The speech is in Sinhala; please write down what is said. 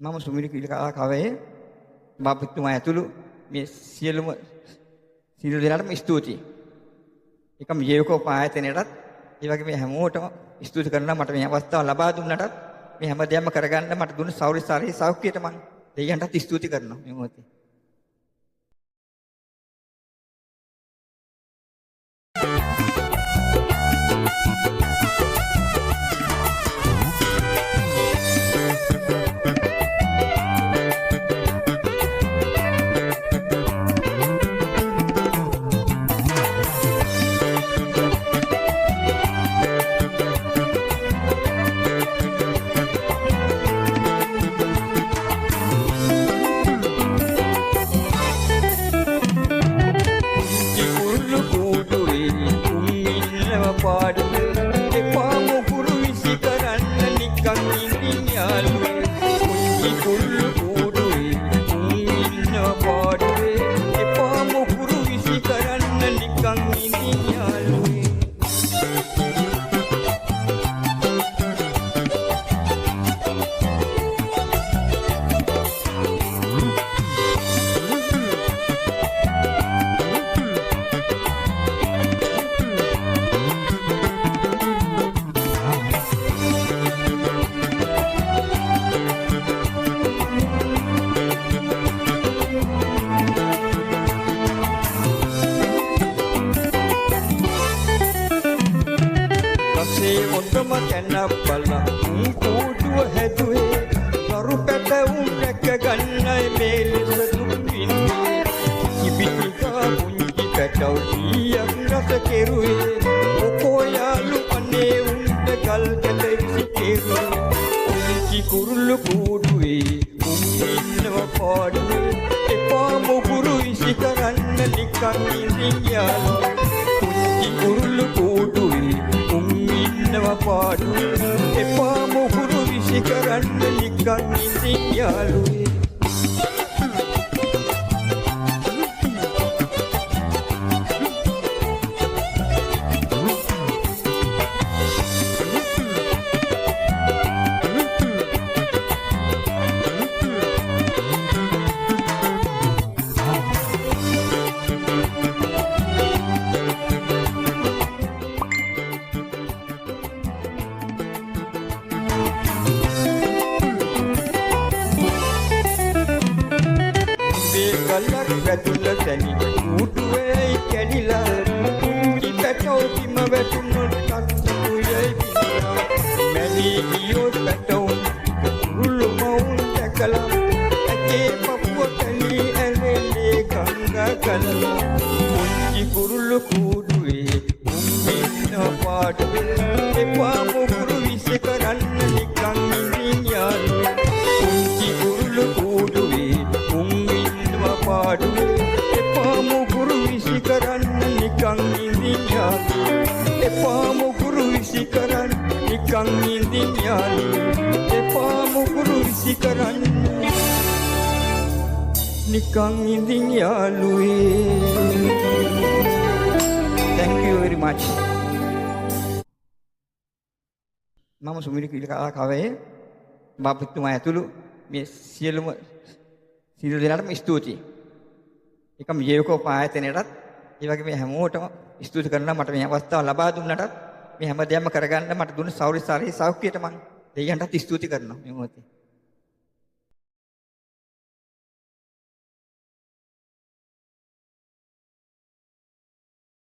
මම සුමිරි කවයේ බාපුතුමා ඇතුළු මේ සියලු දෙනාටම ස්තුතියි. ඒකම ජීවකෝ පායතනෙටත් ඒ වගේ මේ හැමෝටම ස්තුති කරනවා මට මේ අවස්ථාව ලබා දුන්නටත් මේ හැමදේම කරගන්න මට දුන්න සෞඛ්‍යයට මම දෙයයන්ටත් ස්තුති කරනවා මේ මොහොතේ. මම සුමිරි කවයේ බාපුතුමා ඇතුළු මේ සියලු දෙනාටම ස්තුතියි. ඒකම ජීවකෝ පායතනෙටත් ඒ වගේ මේ හැමෝටම ස්තුති කරනවා මට මේ අවස්ථාව ලබා දුන්නටත් මේ හැමදේම කරගන්න මට දුන්න සෞඛ්‍යයට මම දෙයයන්ටත් ස්තුති කරනවා මේ මොහොතේ.